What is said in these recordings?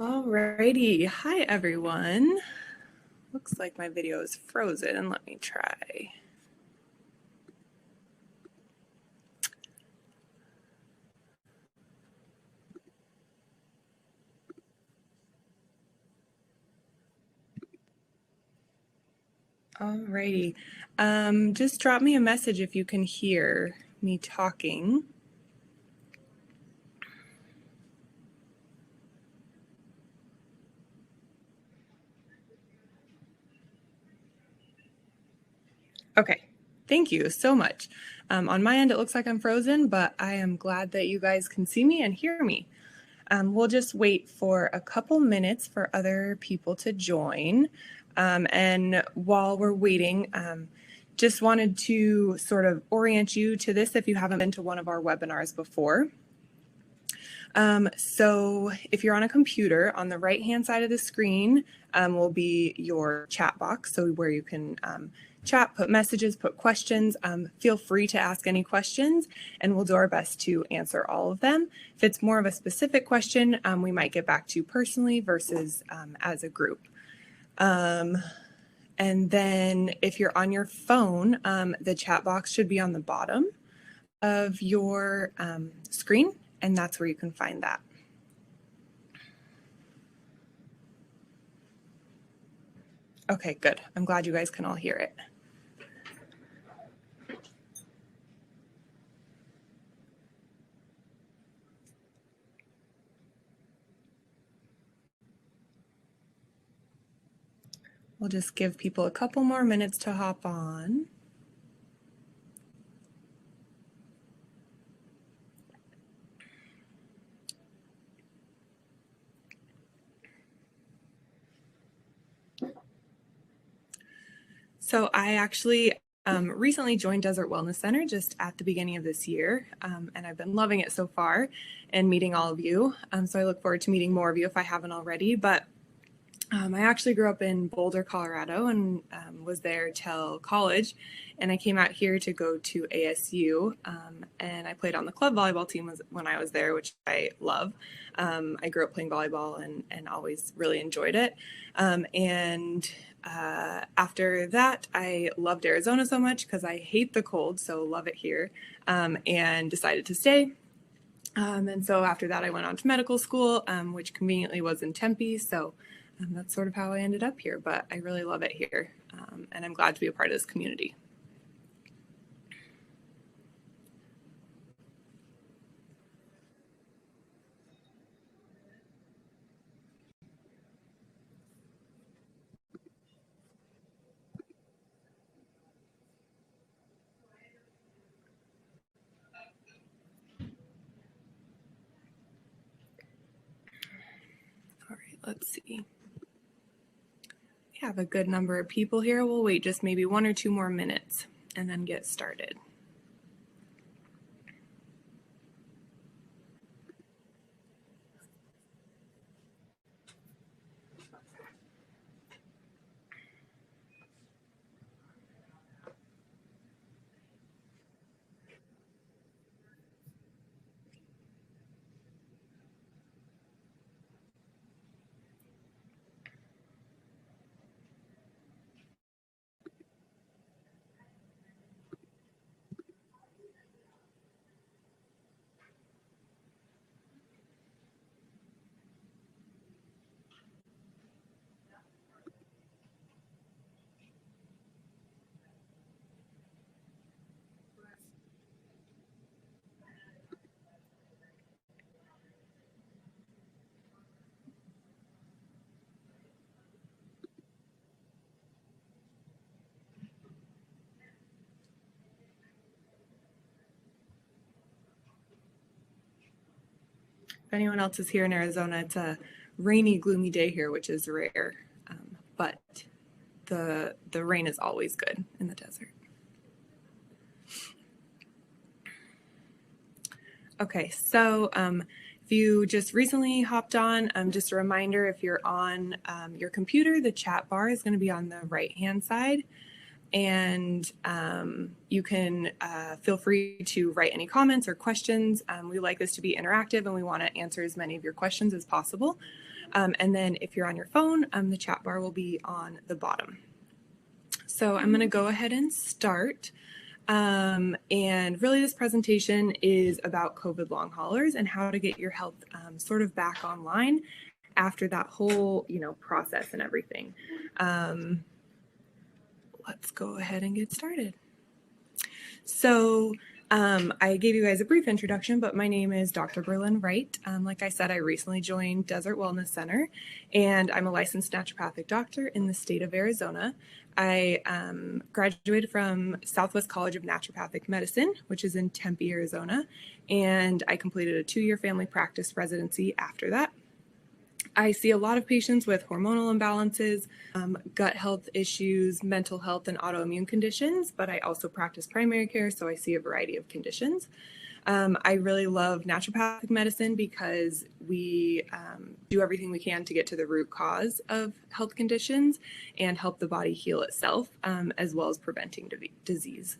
Alrighty, hi everyone. Looks like my video is frozen. Let me try. Alrighty, just drop me a message if you can hear me talking. Okay, thank you so much. On my end, it looks like I'm frozen, but I am glad that you guys can see me and hear me. We'll just wait for a couple minutes for other people to join. And while we're waiting, just wanted to sort of orient you to this if you haven't been to one of our webinars before. So if you're on a computer, on the right-hand side of the screen will be your chat box, so where you can chat, put messages, put questions. Feel free to ask any questions, and we'll do our best to answer all of them. If it's more of a specific question, we might get back to you personally versus as a group. And then if you're on your phone, the chat box should be on the bottom of your screen, and that's where you can find that. Okay, good. I'm glad you guys can all hear it. We'll just give people a couple more minutes to hop on. So I actually recently joined Desert Wellness Center just at the beginning of this year, and I've been loving it so far and meeting all of you. So I look forward to meeting more of you if I haven't already. But I actually grew up in Boulder, Colorado, and was there till college. And I came out here to go to ASU, and I played on the club volleyball team when I was there, which I love. I grew up playing volleyball and always really enjoyed it. After that, I loved Arizona so much because I hate the cold, so love it here, and decided to stay. And so after that, I went on to medical school, which conveniently was in Tempe. So that's sort of how I ended up here, but I really love it here, and I'm glad to be a part of this community. All right, let's see. We have a good number of people here. We'll wait just maybe 1 or 2 more minutes and then get started. If anyone else is here in Arizona, it's a rainy, gloomy day here, which is rare, but the rain is always good in the desert. Okay, so if you just recently hopped on, just a reminder, if you're on your computer, the chat bar is going to be on the right-hand side. And you can feel free to write any comments or questions. We like this to be interactive, and we want to answer as many of your questions as possible. And then if you're on your phone, the chat bar will be on the bottom. So I'm going to go ahead and start. And really this presentation is about COVID long haulers and how to get your health sort of back online after that whole, process and everything. Let's go ahead and get started. So I gave you guys a brief introduction, but my name is Dr. Berlin Wright. Like I said, I recently joined Desert Wellness Center, and I'm a licensed naturopathic doctor in the state of Arizona. I graduated from Southwest College of Naturopathic Medicine, which is in Tempe, Arizona, and I completed a 2-year family practice residency after that. I see a lot of patients with hormonal imbalances, gut health issues, mental health, and autoimmune conditions, but I also practice primary care, so I see a variety of conditions. I really love naturopathic medicine because we do everything we can to get to the root cause of health conditions and help the body heal itself, as well as preventing disease.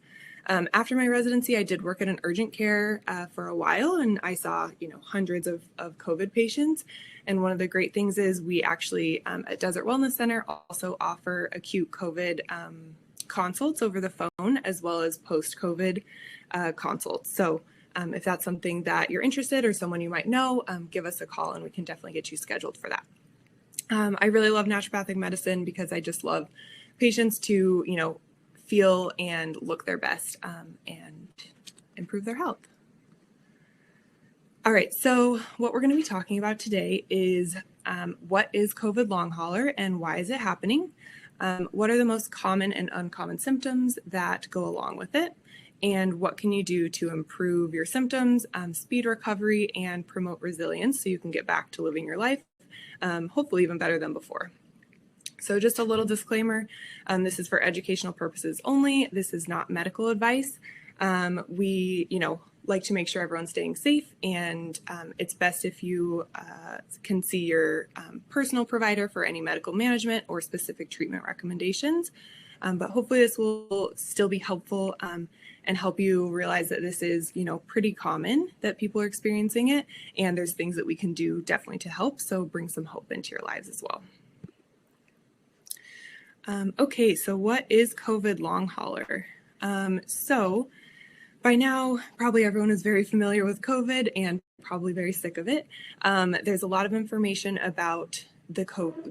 After my residency, I did work at an urgent care for a while, and I saw, hundreds of COVID patients. And one of the great things is we actually at Desert Wellness Center also offer acute COVID consults over the phone, as well as post-COVID consults. So if that's something that you're interested or someone you might know, give us a call and we can definitely get you scheduled for that. I really love naturopathic medicine because I just love patients to, feel and look their best and improve their health. All right, so what we're going to be talking about today is what is COVID long hauler and why is it happening? What are the most common and uncommon symptoms that go along with it? And what can you do to improve your symptoms, speed recovery, and promote resilience so you can get back to living your life, hopefully even better than before. So just a little disclaimer, this is for educational purposes only. This is not medical advice. We, like to make sure everyone's staying safe, and it's best if you can see your personal provider for any medical management or specific treatment recommendations. But hopefully this will still be helpful and help you realize that this is, pretty common that people are experiencing it, and there's things that we can do definitely to help. So bring some hope into your lives as well. Okay, so what is COVID long hauler? So by now, probably everyone is very familiar with COVID and probably very sick of it. There's a lot of information about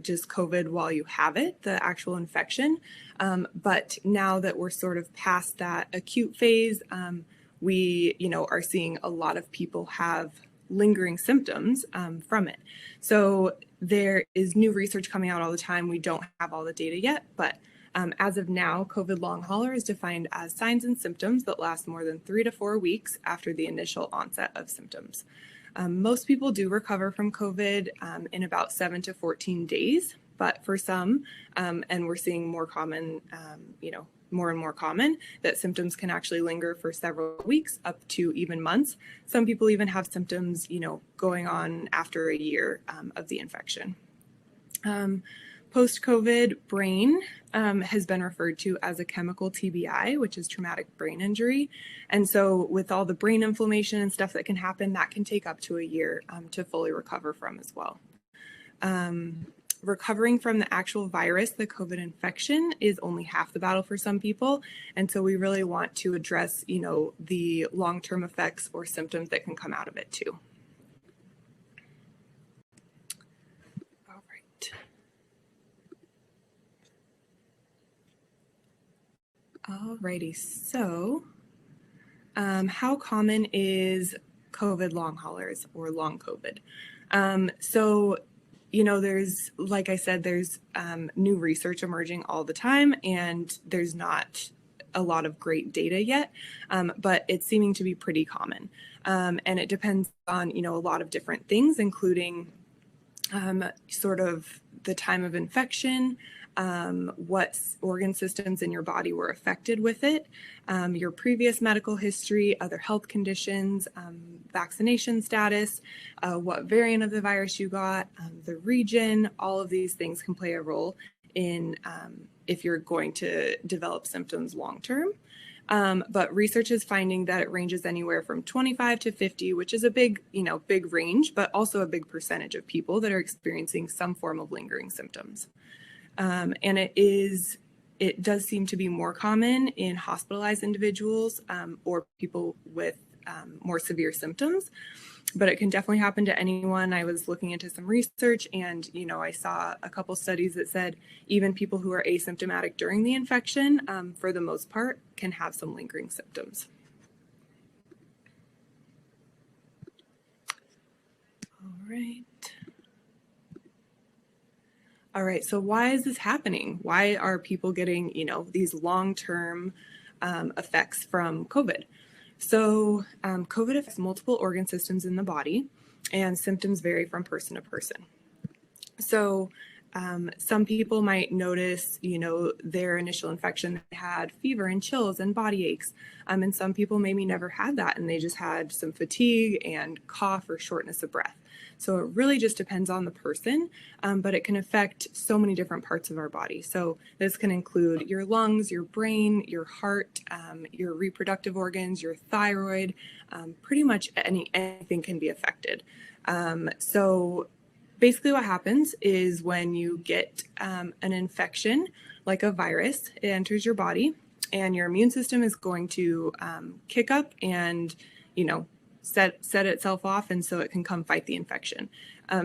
just COVID while you have it, the actual infection. But now that we're sort of past that acute phase, we, are seeing a lot of people have lingering symptoms from it. So there is new research coming out all the time. We don't have all the data yet, but as of now, COVID long hauler is defined as signs and symptoms that last more than 3 to 4 weeks after the initial onset of symptoms. Most people do recover from COVID in about 7 to 14 days, but for some, and we're seeing more common, more and more common, that symptoms can actually linger for several weeks, up to even months. Some people even have symptoms, going on after a year of the infection. Post-COVID brain has been referred to as a chemical TBI, which is traumatic brain injury. And so with all the brain inflammation and stuff that can happen, that can take up to a year to fully recover from as well. Recovering from the actual virus, the COVID infection, is only half the battle for some people. And so we really want to address, the long-term effects or symptoms that can come out of it too. All right. Alrighty, so how common is COVID long haulers or long COVID? So there's, like I said, there's new research emerging all the time, and there's not a lot of great data yet, but it's seeming to be pretty common. And it depends on, a lot of different things, including sort of the time of infection, what organ systems in your body were affected with it, your previous medical history, other health conditions, vaccination status, what variant of the virus you got, the region. All of these things can play a role in if you're going to develop symptoms long term. But research is finding that it ranges anywhere from 25 to 50, which is a big range, but also a big percentage of people that are experiencing some form of lingering symptoms. And it does seem to be more common in hospitalized individuals or people with more severe symptoms, but it can definitely happen to anyone. I was looking into some research and, I saw a couple studies that said even people who are asymptomatic during the infection, for the most part, can have some lingering symptoms. All right, so why is this happening? Why are people getting, these long-term effects from COVID? So COVID affects multiple organ systems in the body, and symptoms vary from person to person. So some people might notice, their initial infection had fever and chills and body aches. And some people maybe never had that, and they just had some fatigue and cough or shortness of breath. So it really just depends on the person, but it can affect so many different parts of our body. So this can include your lungs, your brain, your heart, your reproductive organs, your thyroid, pretty much anything can be affected. So basically what happens is when you get an infection, like a virus, it enters your body and your immune system is going to kick up and, set itself off, and so it can come fight the infection.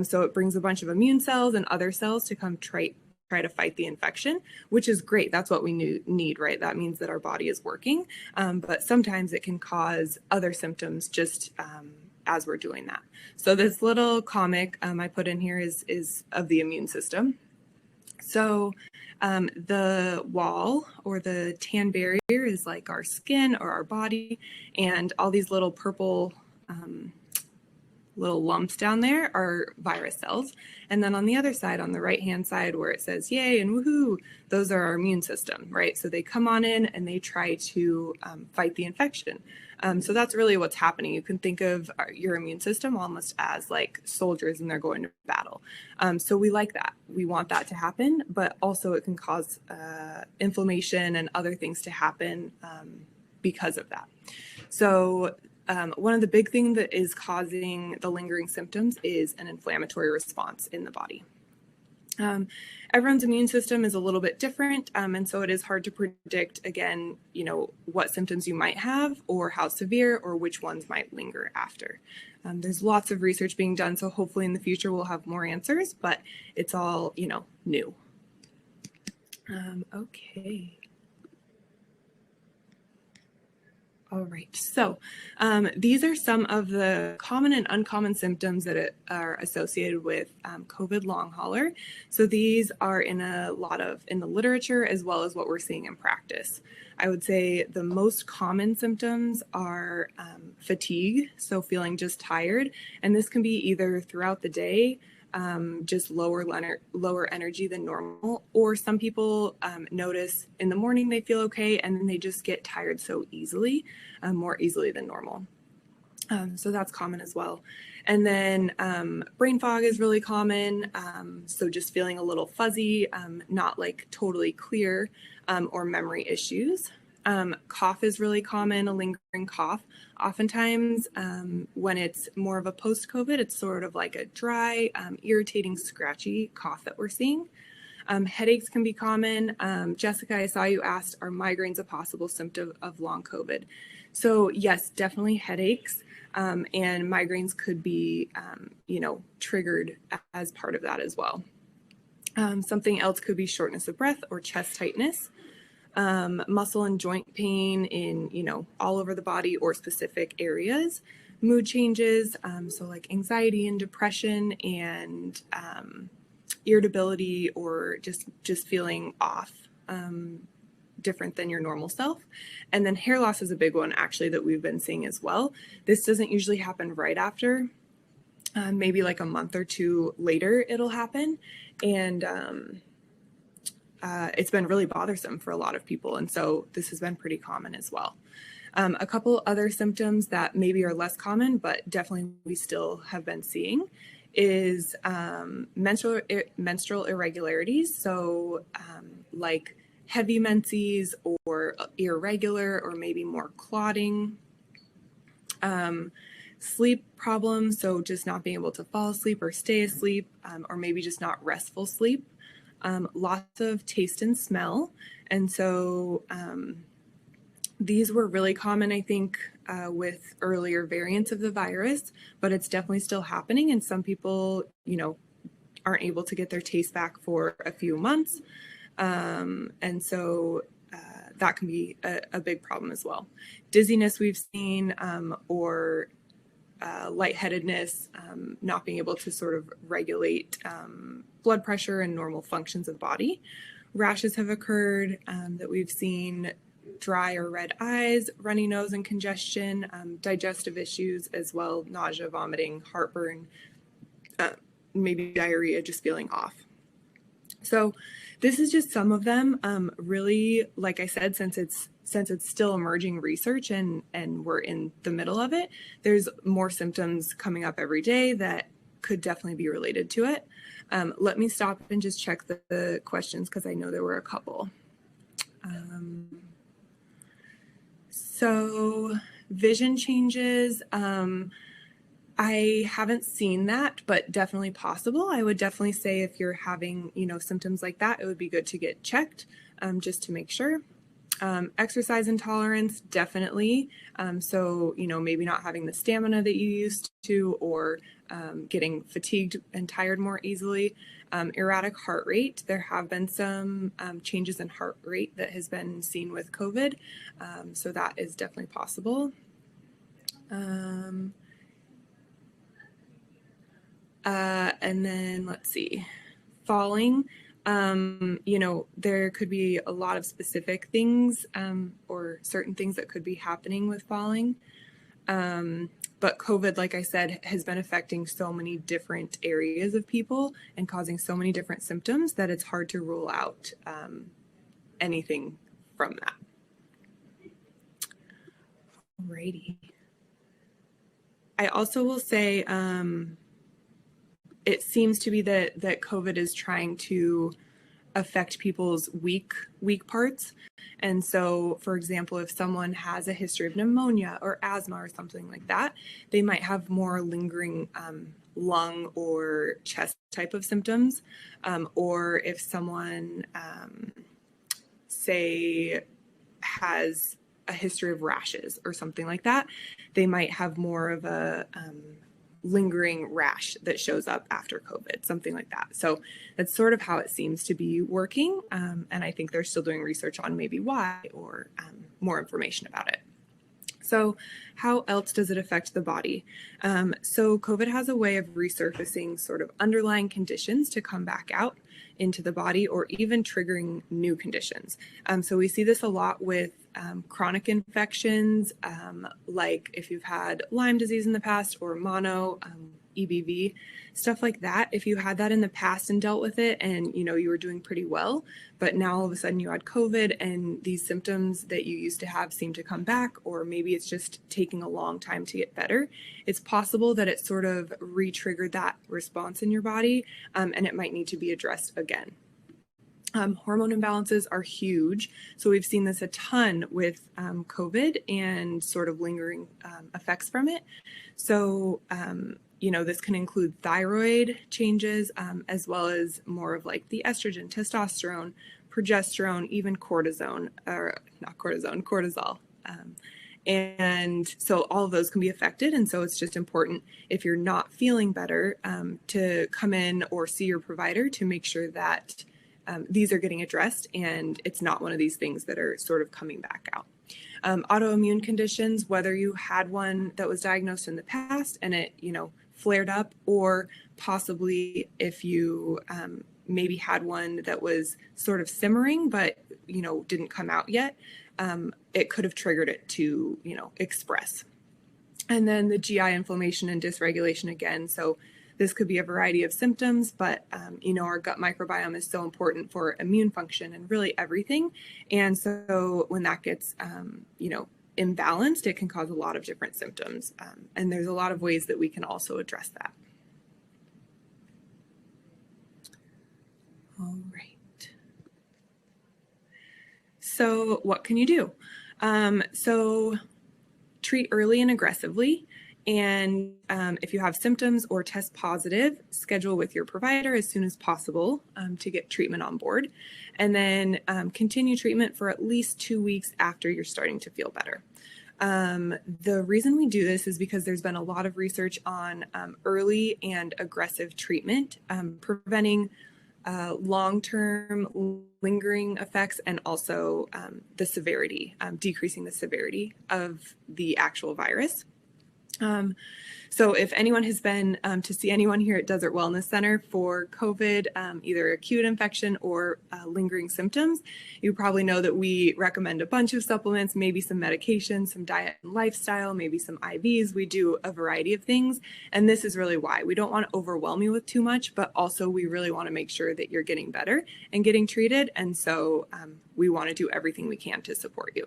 So it brings a bunch of immune cells and other cells to come try to fight the infection, which is great. That's what we need, right? That means that our body is working, but sometimes it can cause other symptoms just as we're doing that. So this little comic I put in here is of the immune system. So the wall or the tan barrier is like our skin or our body, and all these little purple little lumps down there are virus cells. And then on the other side, on the right-hand side where it says yay and woohoo, those are our immune system, right? So they come on in and they try to fight the infection. So that's really what's happening. You can think of your immune system almost as like soldiers and they're going to battle. So we like that. We want that to happen, but also it can cause inflammation and other things to happen because of that. So one of the big things that is causing the lingering symptoms is an inflammatory response in the body. Everyone's immune system is a little bit different, and so it is hard to predict, again, what symptoms you might have or how severe or which ones might linger after. There's lots of research being done, so hopefully in the future we'll have more answers, but it's all, new. Okay. All right, so these are some of the common and uncommon symptoms that are associated with COVID long hauler. So these are in the literature as well as what we're seeing in practice. I would say the most common symptoms are fatigue, so feeling just tired, and this can be either throughout the day, just lower energy than normal, or some people notice in the morning they feel okay and then they just get tired so easily, more easily than normal. So that's common as well. And then brain fog is really common, so just feeling a little fuzzy, not like totally clear, or memory issues. Cough is really common, a lingering cough. Oftentimes, when it's more of a post-COVID, it's sort of like a dry, irritating, scratchy cough that we're seeing. Headaches can be common. Jessica, I saw you asked, are migraines a possible symptom of long COVID? So yes, definitely headaches, and migraines could be, triggered as part of that as well. Something else could be shortness of breath or chest tightness. Muscle and joint pain in, all over the body or specific areas, mood changes, so like anxiety and depression and irritability or just feeling off, different than your normal self. And then hair loss is a big one actually that we've been seeing as well. This doesn't usually happen right after, maybe like a month or two later it'll happen. And it's been really bothersome for a lot of people. And so this has been pretty common as well. A couple other symptoms that maybe are less common, but definitely we still have been seeing is menstrual irregularities. So like heavy menses or irregular or maybe more clotting. Sleep problems, so just not being able to fall asleep or stay asleep, or maybe just not restful sleep. Lots of taste and smell. And so these were really common, I think, with earlier variants of the virus, but it's definitely still happening. And some people, aren't able to get their taste back for a few months. And so that can be a big problem as well. Dizziness we've seen, or lightheadedness, not being able to sort of regulate blood pressure and normal functions of the body. Rashes have occurred that we've seen, dry or red eyes, runny nose and congestion, digestive issues as well, nausea, vomiting, heartburn, maybe diarrhea, just feeling off. So this is just some of them. Really, like I said, since it's still emerging research and we're in the middle of it, there's more symptoms coming up every day that could definitely be related to it. Let me stop and just check the questions because I know there were a couple. So vision changes, I haven't seen that, but definitely possible. I would definitely say if you're having, symptoms like that, it would be good to get checked just to make sure. Exercise intolerance, definitely. So, maybe not having the stamina that you used to, or getting fatigued and tired more easily. Erratic heart rate. There have been some changes in heart rate that has been seen with COVID. So that is definitely possible. And then let's see, falling. There could be a lot of specific things or certain things that could be happening with falling. But COVID, like I said, has been affecting so many different areas of people and causing so many different symptoms that it's hard to rule out anything from that. Alrighty. I also will say it seems to be that COVID is trying to affect people's weak parts. And so, for example, if someone has a history of pneumonia or asthma or something like that, they might have more lingering lung or chest type of symptoms. Or if someone, say, has a history of rashes or something like that, they might have more of a lingering rash that shows up after COVID, something like that. So that's sort of how it seems to be working. And I think they're still doing research on maybe why or more information about it. So how else does it affect the body? So COVID has a way of resurfacing sort of underlying conditions to come back out into the body or even triggering new conditions. So we see this a lot with chronic infections, like if you've had Lyme disease in the past or mono, EBV, stuff like that. If you had that in the past and dealt with it and, you were doing pretty well, but now all of a sudden you had COVID and these symptoms that you used to have seem to come back, or maybe it's just taking a long time to get better, it's possible that it sort of re-triggered that response in your body, and it might need to be addressed again. Hormone imbalances are huge. So we've seen this a ton with COVID and sort of lingering effects from it. So, this can include thyroid changes, as well as more of like the estrogen, testosterone, progesterone, even cortisol. And so all of those can be affected. And so it's just important, if you're not feeling better, to come in or see your provider to make sure that these are getting addressed and it's not one of these things that are sort of coming back out. Autoimmune conditions, whether you had one that was diagnosed in the past and it, flared up, or possibly if you maybe had one that was sort of simmering but, didn't come out yet, it could have triggered it to, express. And then the GI inflammation and dysregulation again. So this could be a variety of symptoms, but, our gut microbiome is so important for immune function and really everything. And so when that gets, imbalanced, it can cause a lot of different symptoms. And there's a lot of ways that we can also address that. All right. So what can you do? So treat early and aggressively. And if you have symptoms or test positive, schedule with your provider as soon as possible to get treatment on board. And then continue treatment for at least 2 weeks after you're starting to feel better. The reason we do this is because there's been a lot of research on early and aggressive treatment, preventing long-term lingering effects and also the severity, decreasing the severity of the actual virus. So if anyone has been to see anyone here at Desert Wellness Center for COVID, either acute infection or lingering symptoms, you probably know that we recommend a bunch of supplements, maybe some medications, some diet and lifestyle, maybe some IVs. We do a variety of things. And this is really why. We don't want to overwhelm you with too much, but also we really want to make sure that you're getting better and getting treated. And so we want to do everything we can to support you.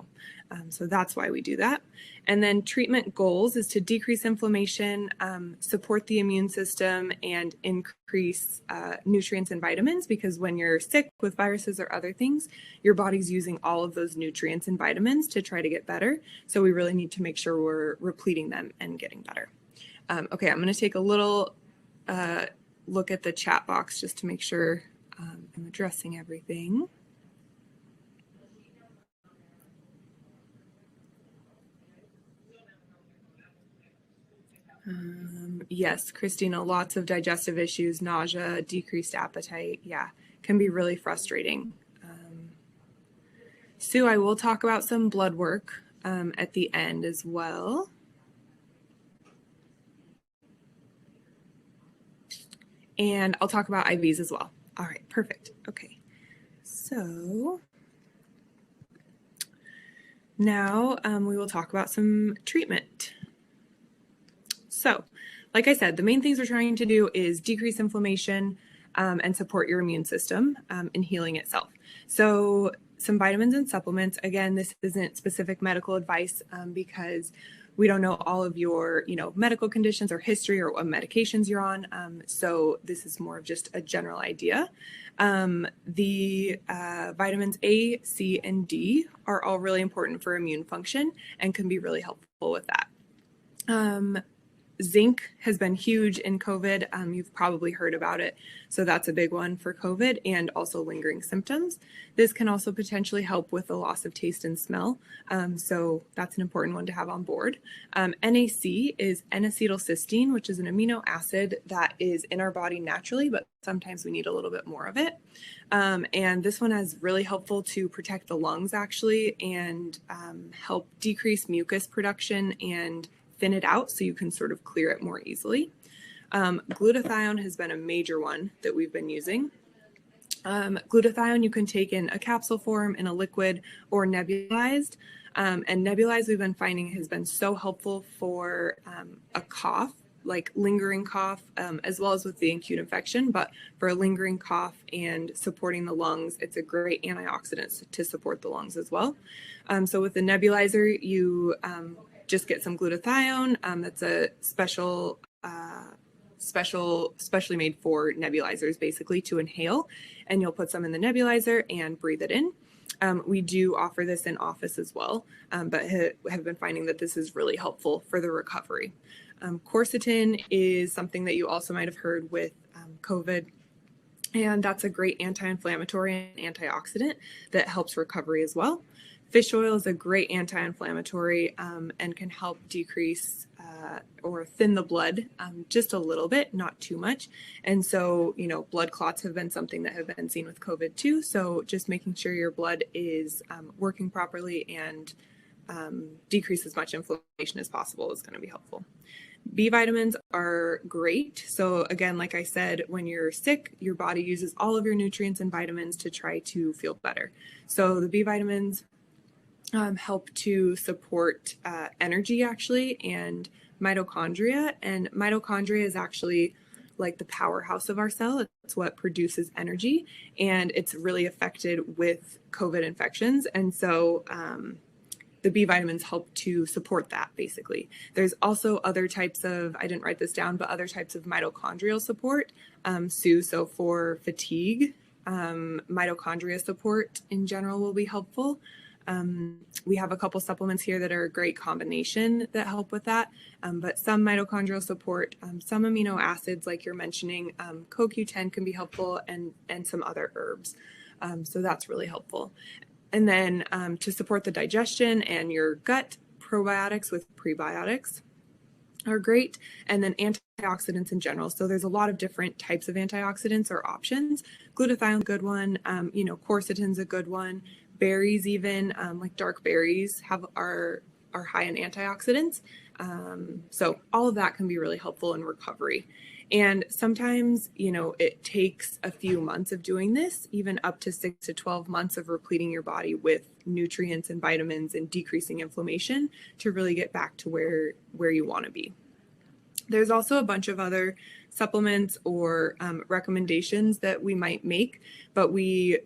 So that's why we do that. And then treatment goals is to decrease inflammation, support the immune system, and increase nutrients and vitamins, because when you're sick with viruses or other things, your body's using all of those nutrients and vitamins to try to get better. So we really need to make sure we're repleting them and getting better. Okay, I'm going to take a little look at the chat box just to make sure I'm addressing everything. Yes, Christina, lots of digestive issues, nausea, decreased appetite. Yeah, can be really frustrating. Sue, I will talk about some blood work at the end as well. And I'll talk about IVs as well. All right, perfect. Okay, so now we will talk about some treatment. So, like I said, the main things we're trying to do is decrease inflammation and support your immune system in healing itself. So some vitamins and supplements. Again, this isn't specific medical advice because we don't know all of your, medical conditions or history or what medications you're on. So this is more of just a general idea. The vitamins A, C, and D are all really important for immune function and can be really helpful with that. Zinc has been huge in COVID. You've probably heard about it. So that's a big one for COVID and also lingering symptoms. This can also potentially help with the loss of taste and smell. So that's an important one to have on board. NAC is N-acetylcysteine, which is an amino acid that is in our body naturally, but sometimes we need a little bit more of it. And this one is really helpful to protect the lungs actually and help decrease mucus production and thin it out so you can sort of clear it more easily. Glutathione has been a major one that we've been using. Glutathione you can take in a capsule form, in a liquid, or nebulized. And nebulized we've been finding has been so helpful for a cough, like lingering cough, as well as with the acute infection. But for a lingering cough and supporting the lungs, it's a great antioxidant to support the lungs as well. So with the nebulizer, you just get some glutathione. That's a specially made for nebulizers, basically, to inhale. And you'll put some in the nebulizer and breathe it in. We do offer this in office as well, but have been finding that this is really helpful for the recovery. Quercetin is something that you also might have heard with COVID. And that's a great anti-inflammatory and antioxidant that helps recovery as well. Fish oil is a great anti-inflammatory and can help decrease or thin the blood just a little bit, not too much. And so, blood clots have been something that have been seen with COVID too. So just making sure your blood is working properly and decrease as much inflammation as possible is going to be helpful. B vitamins are great. So again, like I said, when you're sick, your body uses all of your nutrients and vitamins to try to feel better. So the B vitamins help to support energy actually and mitochondria. And mitochondria is actually like the powerhouse of our cell. It's what produces energy, and it's really affected with COVID infections. And so the B vitamins help to support that basically. There's also other types of, I didn't write this down, but other types of mitochondrial support, Sue, so for fatigue Mitochondria support in general will be helpful. We have a couple supplements here that are a great combination that help with that, but some mitochondrial support, some amino acids like you're mentioning, CoQ10 can be helpful, and some other herbs. So that's really helpful. And then to support the digestion and your gut, probiotics with prebiotics are great, and then antioxidants in general. So there's a lot of different types of antioxidants or options. Glutathione's a good one, quercetin's a good one. Berries, even like dark berries, are high in antioxidants. So all of that can be really helpful in recovery. And sometimes, it takes a few months of doing this, even up to 6 to 12 months of repleting your body with nutrients and vitamins and decreasing inflammation to really get back to where you want to be. There's also a bunch of other supplements or recommendations that we might make, but we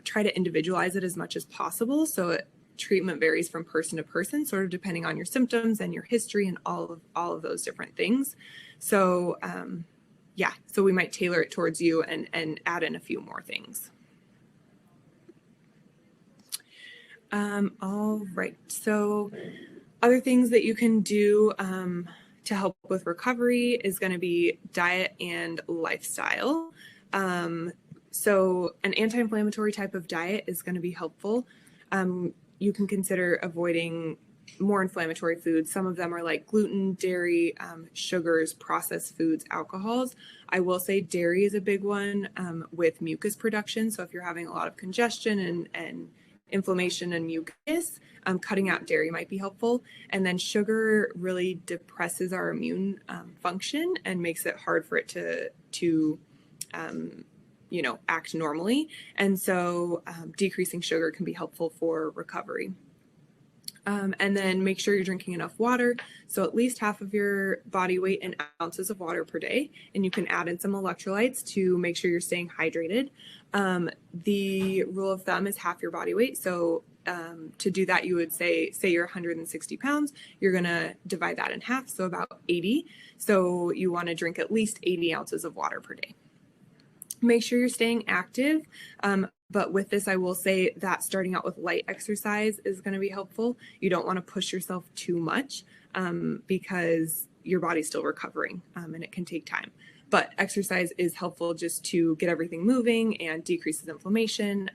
try to individualize it as much as possible. So treatment varies from person to person, sort of depending on your symptoms and your history and all of those different things. So so we might tailor it towards you and add in a few more things. All right, so other things that you can do to help with recovery is going to be diet and lifestyle. So an anti-inflammatory type of diet is going to be helpful. You can consider avoiding more inflammatory foods. Some of them are like gluten, dairy, sugars, processed foods, alcohols. I will say dairy is a big one with mucus production. So if you're having a lot of congestion and inflammation and mucus, cutting out dairy might be helpful. And then sugar really depresses our immune function and makes it hard for it to act normally. And so decreasing sugar can be helpful for recovery. And then make sure you're drinking enough water. So at least half of your body weight in ounces of water per day. And you can add in some electrolytes to make sure you're staying hydrated. The rule of thumb is half your body weight. So to do that, you would say you're 160 pounds, you're going to divide that in half. So about 80. So you want to drink at least 80 ounces of water per day. Make sure you're staying active. But with this, I will say that starting out with light exercise is going to be helpful. You don't want to push yourself too much because your body's still recovering and it can take time. But exercise is helpful just to get everything moving and decreases inflammation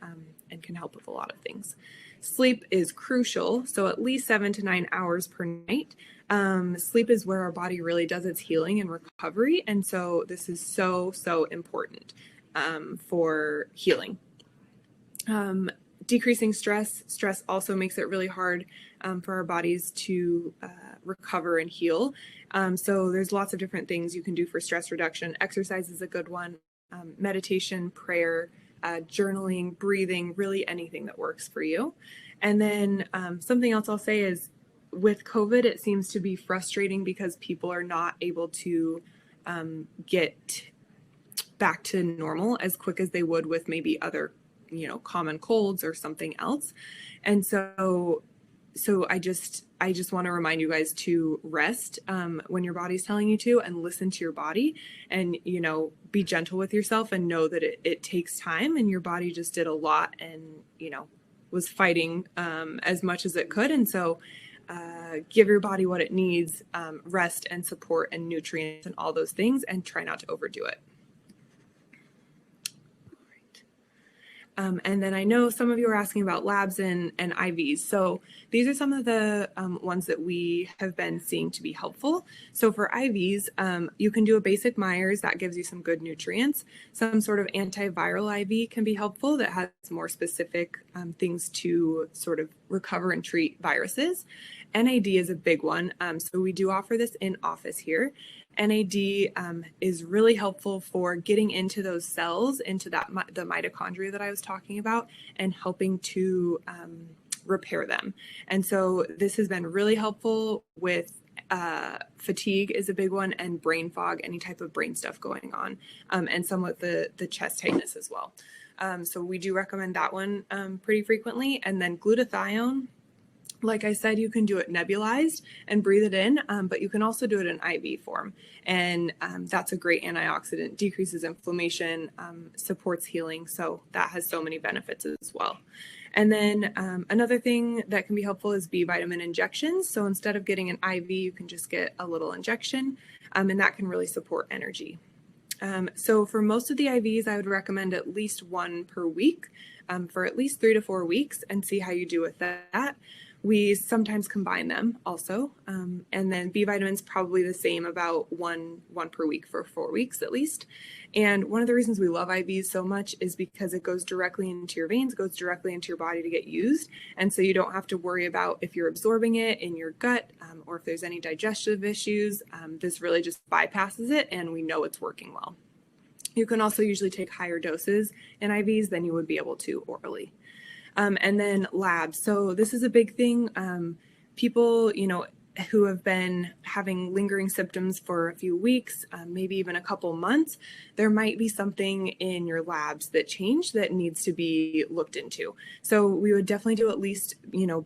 and can help with a lot of things. Sleep is crucial. So at least 7 to 9 hours per night. Sleep is where our body really does its healing and recovery. And so this is so important for healing. Decreasing stress. Stress also makes it really hard for our bodies to recover and heal. So there's lots of different things you can do for stress reduction. Exercise is a good one. Meditation, prayer, journaling, breathing, really anything that works for you. And then something else I'll say is with COVID, it seems to be frustrating because people are not able to get back to normal as quick as they would with maybe other common colds or something else. And so I just want to remind you guys to rest when your body's telling you to, and listen to your body, and be gentle with yourself and know that it takes time, and your body just did a lot and was fighting as much as it could. And so give your body what it needs, rest and support and nutrients and all those things, and try not to overdo it. And then I know some of you are asking about labs and IVs. So these are some of the ones that we have been seeing to be helpful. So for IVs, you can do a basic Myers that gives you some good nutrients. Some sort of antiviral IV can be helpful that has more specific things to sort of recover and treat viruses. NAD is a big one. So we do offer this in office here. NAD is really helpful for getting into those cells, into the mitochondria that I was talking about, and helping to repair them. And so this has been really helpful with fatigue is a big one, and brain fog, any type of brain stuff going on, and some with the chest tightness as well. So we do recommend that one pretty frequently. And then glutathione Like I said, you can do it nebulized and breathe it in, but you can also do it in IV form. And that's a great antioxidant, decreases inflammation, supports healing. So that has so many benefits as well. And then another thing that can be helpful is B vitamin injections. So instead of getting an IV, you can just get a little injection, and that can really support energy. So for most of the IVs, I would recommend at least one per week for at least 3 to 4 weeks and see how you do with that. We sometimes combine them also. And then B vitamins, probably the same, about one per week for 4 weeks at least. And one of the reasons we love IVs so much is because it goes directly into your veins, goes directly into your body to get used. And so you don't have to worry about if you're absorbing it in your gut or if there's any digestive issues. This really just bypasses it, and we know it's working well. You can also usually take higher doses in IVs than you would be able to orally. And then labs. So this is a big thing. People, who have been having lingering symptoms for a few weeks, maybe even a couple months, there might be something in your labs that changed that needs to be looked into. So we would definitely do at least,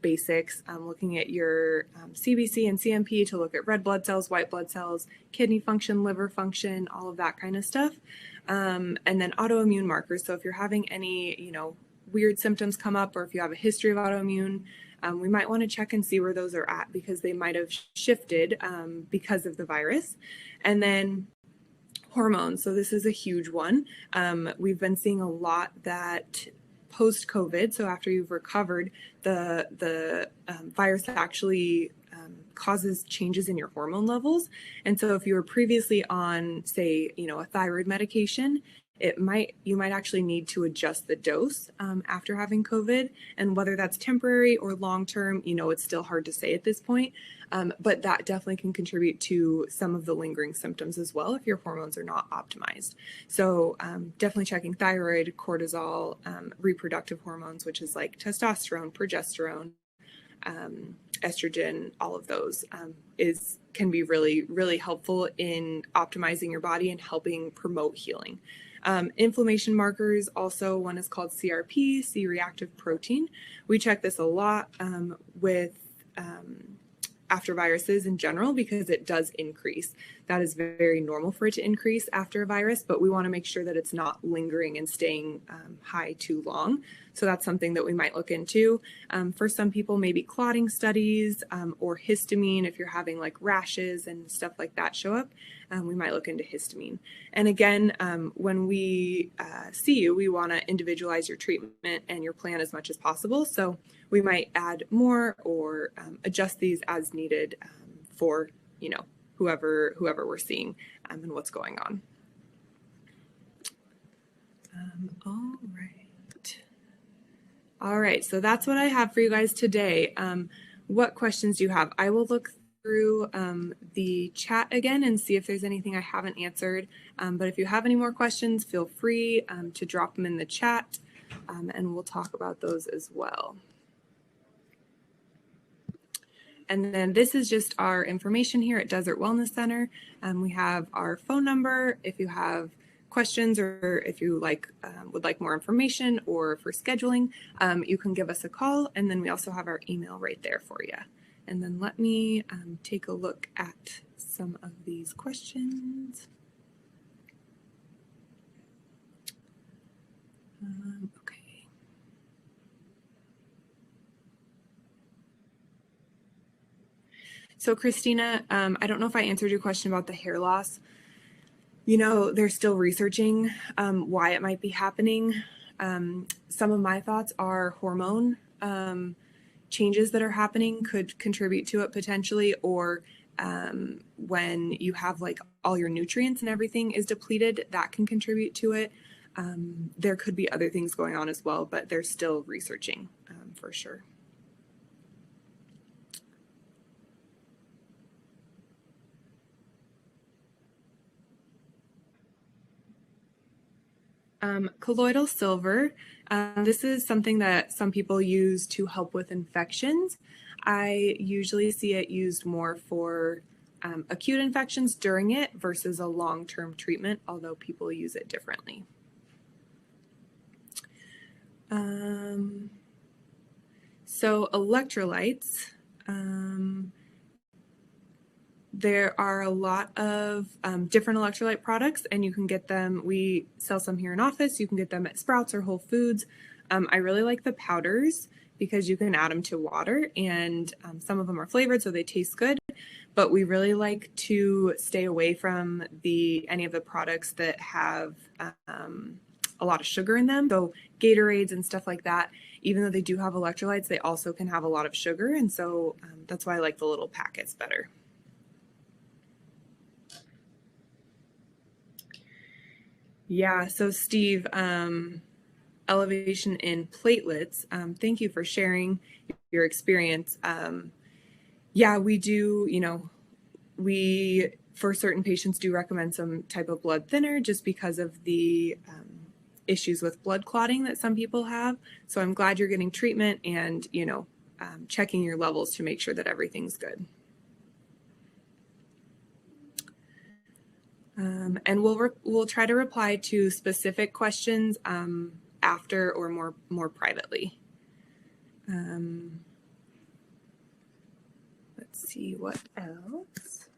basics, looking at your CBC and CMP to look at red blood cells, white blood cells, kidney function, liver function, all of that kind of stuff. And then autoimmune markers. So if you're having any, weird symptoms come up, or if you have a history of autoimmune, we might want to check and see where those are at, because they might have shifted because of the virus. And then hormones. So this is a huge one. We've been seeing a lot that post-COVID, so after you've recovered, the virus actually causes changes in your hormone levels. And so if you were previously on, say, a thyroid medication, you might actually need to adjust the dose after having COVID. And whether that's temporary or long-term, it's still hard to say at this point. But that definitely can contribute to some of the lingering symptoms as well if your hormones are not optimized. So definitely checking thyroid, cortisol, reproductive hormones, which is like testosterone, progesterone, estrogen, all of those can be really, really helpful in optimizing your body and helping promote healing. Inflammation markers, also one is called CRP, C-reactive protein. We check this a lot with after viruses in general, because it does increase. That is very normal for it to increase after a virus, but we want to make sure that it's not lingering and staying high too long. So that's something that we might look into. For some people, maybe clotting studies or histamine. If you're having like rashes and stuff like that show up, we might look into histamine. And again, when we see you, we want to individualize your treatment and your plan as much as possible. So we might add more or adjust these as needed for, whoever we're seeing and what's going on. All right, so that's what I have for you guys today. What questions do you have? I will look through the chat again and see if there's anything I haven't answered. But if you have any more questions, feel free to drop them in the chat, and we'll talk about those as well. And then this is just our information here at Desert Wellness Center. We have our phone number if you have questions, or if you would like more information, or for scheduling, you can give us a call. And then we also have our email right there for you. And then let me take a look at some of these questions. Okay. So Christina, I don't know if I answered your question about the hair loss. They're still researching why it might be happening. Some of my thoughts are hormone changes that are happening could contribute to it potentially, or when you have like all your nutrients and everything is depleted, that can contribute to it. There could be other things going on as well, but they're still researching for sure. Colloidal silver. This is something that some people use to help with infections. I usually see it used more for acute infections during it versus a long-term treatment, although people use it differently. So electrolytes. There are a lot of different electrolyte products, and you can get them. We sell some here in office. You can get them at Sprouts or Whole Foods. I really like the powders because you can add them to water, and some of them are flavored, so they taste good. But we really like to stay away from any of the products that have a lot of sugar in them. So Gatorades and stuff like that, even though they do have electrolytes, they also can have a lot of sugar, and so that's why I like the little packets better. Yeah, so Steve, elevation in platelets, thank you for sharing your experience. Yeah, we do, we, for certain patients, do recommend some type of blood thinner just because of the issues with blood clotting that some people have. So I'm glad you're getting treatment and, checking your levels to make sure that everything's good. And we'll try to reply to specific questions after or more privately. Let's see what else.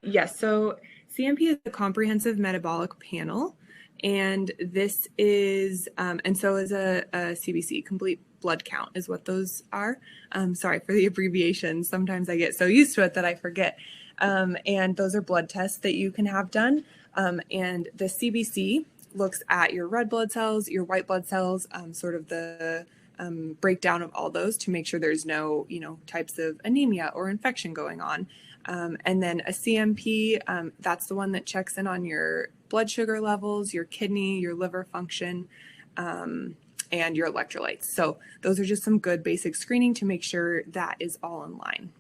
Yes, so CMP is a comprehensive metabolic panel, and this is, and so is a CBC, complete blood count is what those are. Sorry for the abbreviation. Sometimes I get so used to it that I forget. And those are blood tests that you can have done. And the CBC looks at your red blood cells, your white blood cells, sort of the breakdown of all those to make sure there's no, types of anemia or infection going on. And then a CMP, that's the one that checks in on your blood sugar levels, your kidney, your liver function, and your electrolytes. So those are just some good basic screening to make sure that is all in line.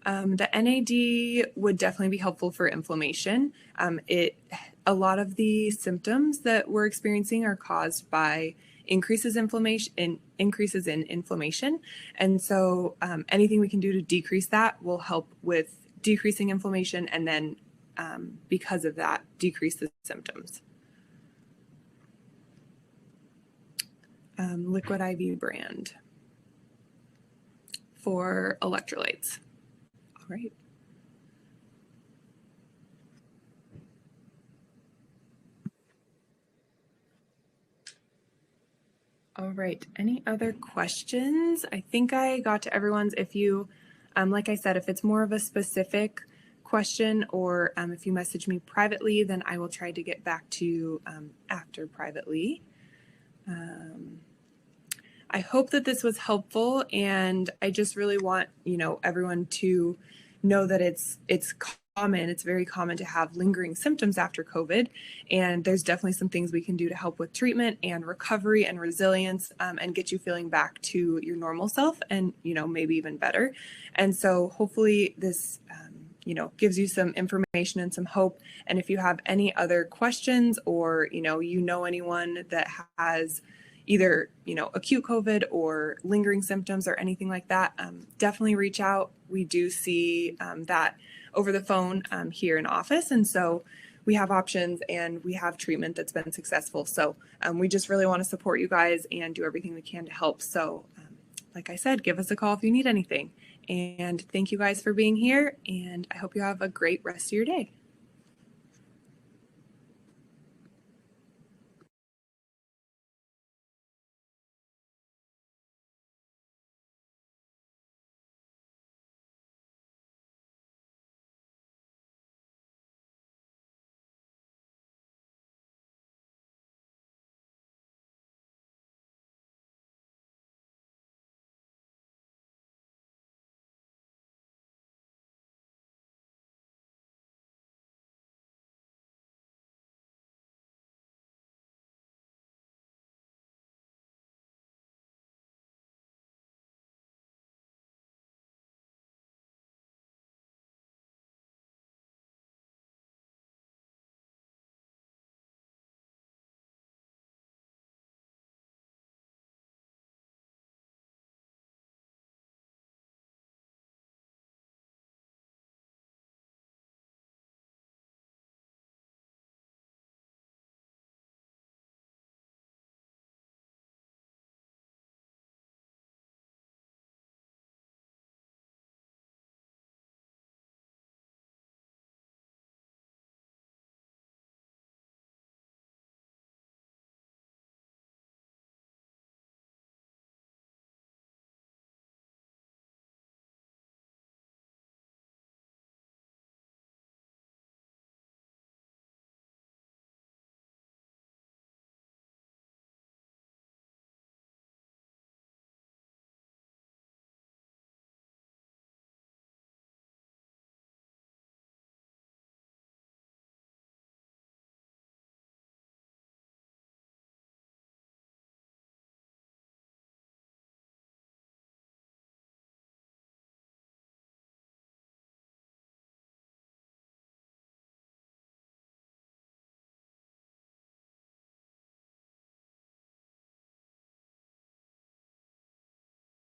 The NAD would definitely be helpful for inflammation. A lot of the symptoms that we're experiencing are caused by increases in inflammation. And so anything we can do to decrease that will help with decreasing inflammation and then because of that, decrease the symptoms. Liquid IV brand for electrolytes. All right. All right. Any other questions? I think I got to everyone's. If you, like I said, if it's more of a specific question or if you message me privately, then I will try to get back to you after privately. I hope that this was helpful, and I just really want, everyone to know that it's common. It's very common to have lingering symptoms after COVID, and there's definitely some things we can do to help with treatment and recovery and resilience and get you feeling back to your normal self and, maybe even better. And so hopefully this, gives you some information and some hope. And if you have any other questions or, anyone that has either, acute COVID or lingering symptoms or anything like that, definitely reach out. We do see that over the phone here in office. And so we have options and we have treatment that's been successful. So we just really want to support you guys and do everything we can to help. So like I said, give us a call if you need anything. And thank you guys for being here. And I hope you have a great rest of your day.